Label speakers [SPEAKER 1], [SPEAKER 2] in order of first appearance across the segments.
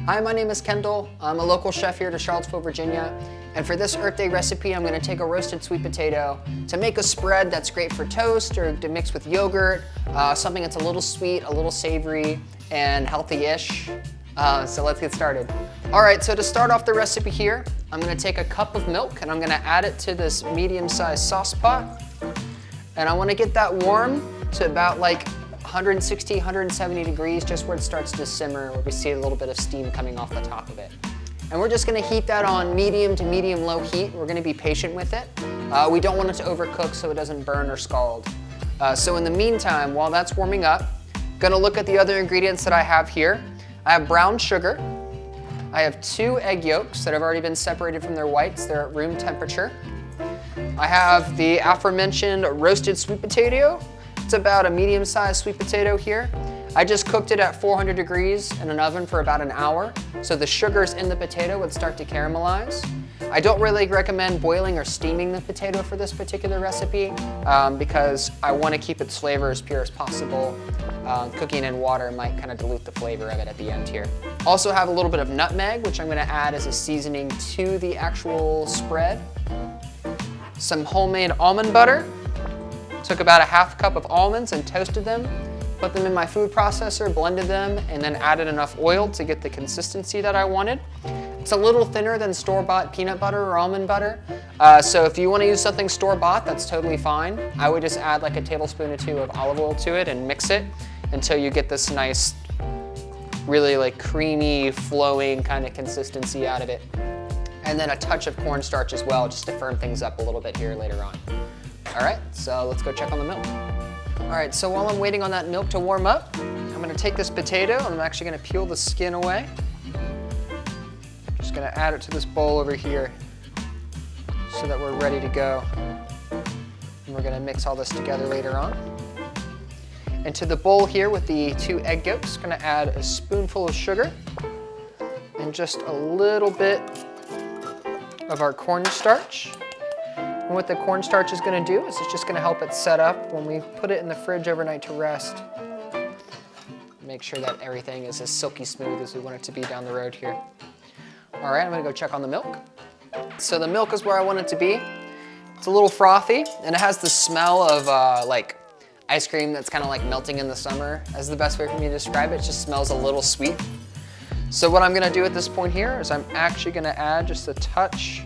[SPEAKER 1] Hi, my name is Kendall. I'm a local chef here to Charlottesville, Virginia. And for this Earth Day recipe, I'm gonna take a roasted sweet potato to make a spread that's great for toast or to mix with yogurt, something that's a little sweet, a little savory, and healthy-ish. So let's get started. All right, so to start off the recipe here, I'm gonna take a cup of milk and I'm gonna add it to this medium-sized sauce pot. And I wanna get that warm to about like 160, 170 degrees, just where it starts to simmer, where we see a little bit of steam coming off the top of it. And we're just gonna heat that on medium to medium-low heat. We're gonna be patient with it. We don't want it to overcook so it doesn't burn or scald. So in the meantime, while that's warming up, gonna look at the other ingredients that I have here. I have brown sugar. I have 2 egg yolks that have already been separated from their whites. They're at room temperature. I have the aforementioned roasted sweet potato. It's about a medium-sized sweet potato here. I just cooked it at 400 degrees in an oven for about an hour, so the sugars in the potato would start to caramelize. I don't really recommend boiling or steaming the potato for this particular recipe because I want to keep its flavor as pure as possible. Cooking in water might kind of dilute the flavor of it at the end here. Also have a little bit of nutmeg, which I'm going to add as a seasoning to the actual spread. Some homemade almond butter. Took about a half cup of almonds and toasted them, put them in my food processor, blended them, and then added enough oil to get the consistency that I wanted. It's a little thinner than store-bought peanut butter or almond butter, so if you want to use something store-bought, that's totally fine. I would just add like a tablespoon or 2 of olive oil to it and mix it until you get this nice, really like creamy, flowing kind of consistency out of it. And then a touch of cornstarch as well, just to firm things up a little bit here later on. All right, so let's go check on the milk. All right, so while I'm waiting on that milk to warm up, I'm gonna take this potato and I'm actually gonna peel the skin away. Just gonna add it to this bowl over here so that we're ready to go. And we're gonna mix all this together later on. And to the bowl here with the 2 egg yolks, gonna add a spoonful of sugar and just a little bit of our cornstarch. And what the cornstarch is going to do is it's just going to help it set up when we put it in the fridge overnight to rest. Make sure that everything is as silky smooth as we want it to be down the road here. All right, I'm going to go check on the milk. So the milk is where I want it to be. It's a little frothy, and it has the smell of like ice cream that's kind of like melting in the summer. That's the best way for me to describe it. It just smells a little sweet. So what I'm going to do at this point here is I'm actually going to add just a touch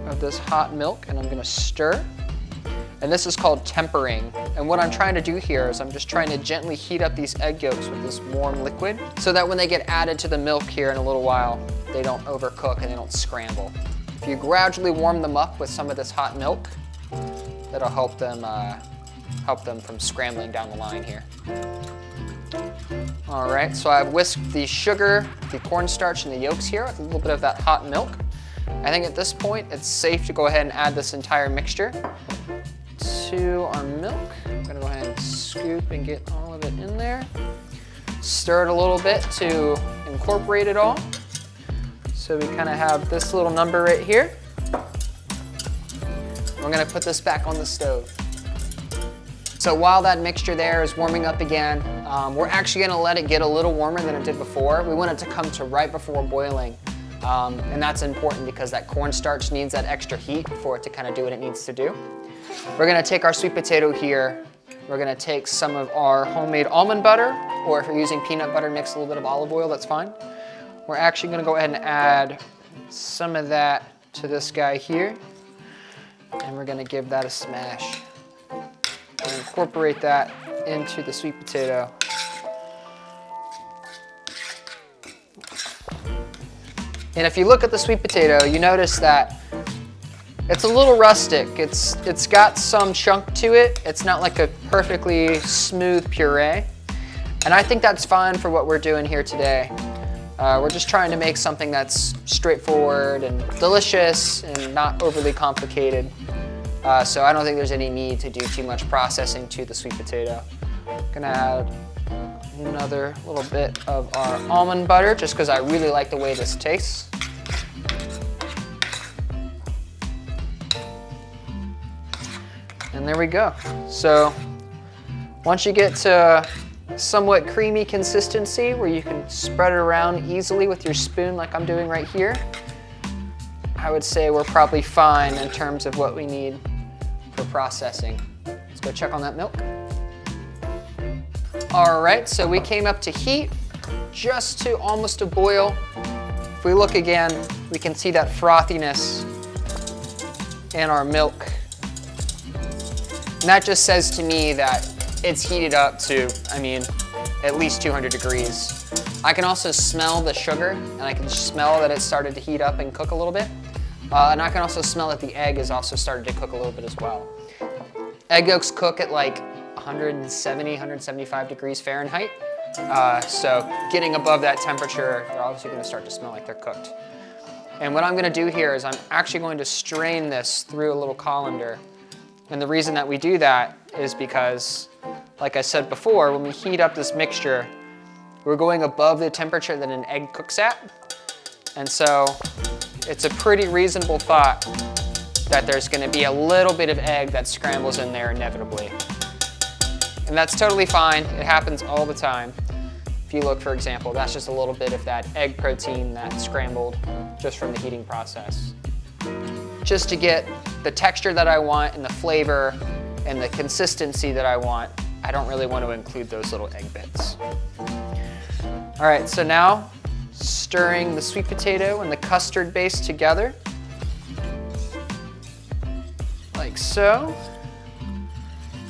[SPEAKER 1] of this hot milk, and I'm gonna stir. And this is called tempering. And what I'm trying to do here is I'm just trying to gently heat up these egg yolks with this warm liquid so that when they get added to the milk here in a little while, they don't overcook and they don't scramble. If you gradually warm them up with some of this hot milk, that'll help them from scrambling down the line here. All right, so I've whisked the sugar, the cornstarch, and the yolks here with a little bit of that hot milk. I think at this point, it's safe to go ahead and add this entire mixture to our milk. I'm gonna go ahead and scoop and get all of it in there. Stir it a little bit to incorporate it all. So we kind of have this little number right here. We're gonna put this back on the stove. So while that mixture there is warming up again, we're actually gonna let it get a little warmer than it did before. We want it to come to right before boiling. And that's important because that cornstarch needs that extra heat for it to kind of do what it needs to do. We're gonna take our sweet potato here. We're gonna take some of our homemade almond butter, or if you're using peanut butter, mix a little bit of olive oil, that's fine. We're actually gonna go ahead and add some of that to this guy here. And we're gonna give that a smash. And incorporate that into the sweet potato. And if you look at the sweet potato, you notice that it's a little rustic. It's got some chunk to it. It's not like a perfectly smooth puree. And I think that's fine for what we're doing here today. We're just trying to make something that's straightforward and delicious and not overly complicated. So I don't think there's any need to do too much processing to the sweet potato. Gonna add another little bit of our almond butter just because I really like the way this tastes. And there we go. So once you get to somewhat creamy consistency where you can spread it around easily with your spoon like I'm doing right here, I would say we're probably fine in terms of what we need for processing. Let's go check on that milk. All right, so we came up to heat, just to almost a boil. If we look again, we can see that frothiness in our milk. And that just says to me that it's heated up to, I mean, at least 200 degrees. I can also smell the sugar, and I can smell that it started to heat up and cook a little bit. And I can also smell that the egg has also started to cook a little bit as well. Egg yolks cook at like 170, 175 degrees Fahrenheit. So getting above that temperature, they're obviously going to start to smell like they're cooked. And what I'm going to do here is I'm actually going to strain this through a little colander. And the reason that we do that is because, like I said before, when we heat up this mixture, we're going above the temperature that an egg cooks at. And so it's a pretty reasonable thought that there's going to be a little bit of egg that scrambles in there inevitably. And that's totally fine. It happens all the time. If you look, for example, that's just a little bit of that egg protein that scrambled just from the heating process. Just to get the texture that I want and the flavor and the consistency that I want, I don't really want to include those little egg bits. All right, so now stirring the sweet potato and the custard base together, like so.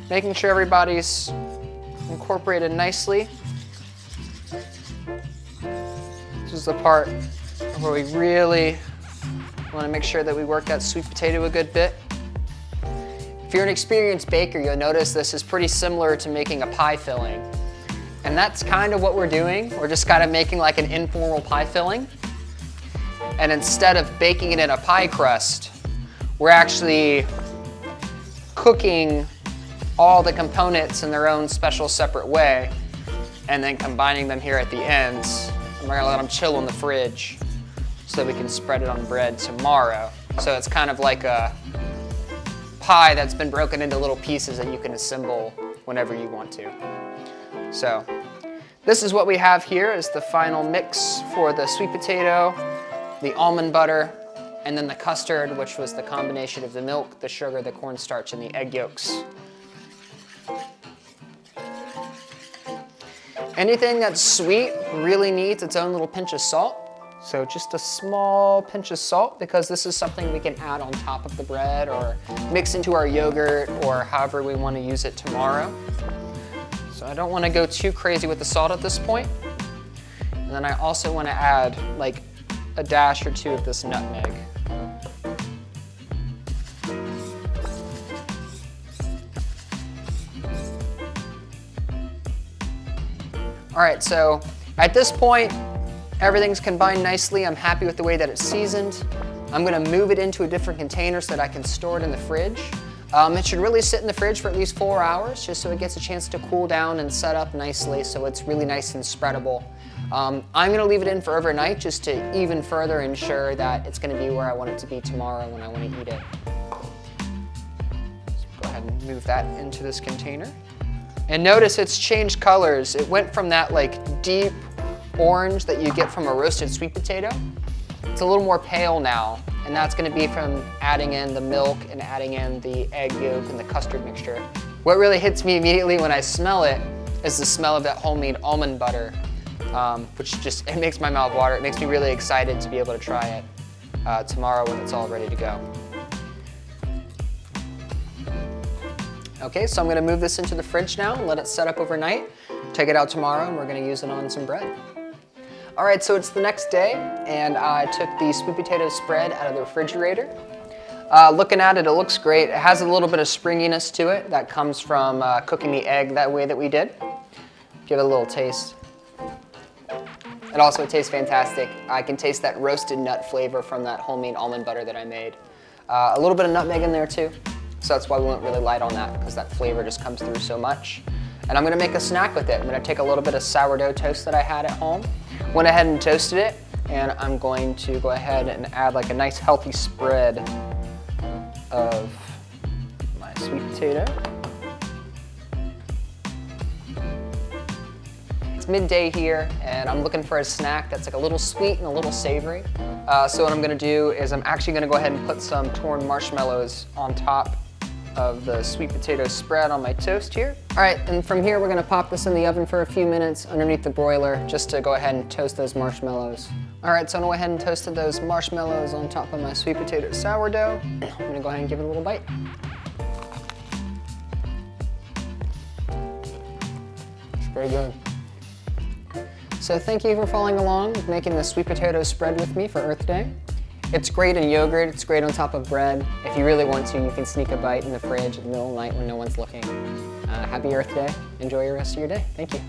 [SPEAKER 1] Making sure everybody's incorporated nicely. This is the part where we really want to make sure that we work that sweet potato a good bit. If you're an experienced baker, you'll notice this is pretty similar to making a pie filling. And that's kind of what we're doing. We're just kind of making like an informal pie filling. And instead of baking it in a pie crust, we're actually cooking all the components in their own special separate way and then combining them here at the ends. And we're gonna let them chill in the fridge so that we can spread it on bread tomorrow. So it's kind of like a pie that's been broken into little pieces that you can assemble whenever you want to. So this is what we have here as the final mix for the sweet potato, the almond butter, and then the custard, which was the combination of the milk, the sugar, the cornstarch, and the egg yolks. Anything that's sweet really needs its own little pinch of salt. So just a small pinch of salt, because this is something we can add on top of the bread or mix into our yogurt or however we want to use it tomorrow. So I don't want to go too crazy with the salt at this point. And then I also want to add like a dash or two of this nutmeg. All right, so at this point, everything's combined nicely. I'm happy with the way that it's seasoned. I'm gonna move it into a different container so that I can store it in the fridge. It should really sit in the fridge for at least 4 hours, just so it gets a chance to cool down and set up nicely so it's really nice and spreadable. I'm gonna leave it in for overnight just to even further ensure that it's gonna be where I want it to be tomorrow when I wanna eat it. So go ahead and move that into this container. And notice it's changed colors. It went from that like deep orange that you get from a roasted sweet potato. It's a little more pale now, and that's gonna be from adding in the milk and adding in the egg yolk and the custard mixture. What really hits me immediately when I smell it is the smell of that homemade almond butter, which just, it makes my mouth water. It makes me really excited to be able to try it tomorrow when it's all ready to go. Okay, so I'm gonna move this into the fridge now and let it set up overnight. Take it out tomorrow and we're gonna use it on some bread. All right, so it's the next day and I took the sweet potato spread out of the refrigerator. Looking at it, it looks great. It has a little bit of springiness to it that comes from cooking the egg that way that we did. Give it a little taste. It also tastes fantastic. I can taste that roasted nut flavor from that homemade almond butter that I made. A little bit of nutmeg in there too. So that's why we went really light on that, because that flavor just comes through so much. And I'm gonna make a snack with it. I'm gonna take a little bit of sourdough toast that I had at home, went ahead and toasted it, and I'm going to go ahead and add like a nice healthy spread of my sweet potato. it's midday here, and I'm looking for a snack that's like a little sweet and a little savory. So what I'm gonna do is I'm actually gonna go ahead and put some torn marshmallows on top of the sweet potato spread on my toast here. All right, and from here we're gonna pop this in the oven for a few minutes underneath the broiler just to go ahead and toast those marshmallows. All right, so I went ahead and toasted those marshmallows on top of my sweet potato sourdough. I'm gonna go ahead and give it a little bite. It's very good. So thank you for following along with making the sweet potato spread with me for Earth Day. It's great in yogurt, it's great on top of bread. If you really want to, you can sneak a bite in the fridge in the middle of the night when no one's looking. Happy Earth Day. Enjoy the rest of your day. Thank you.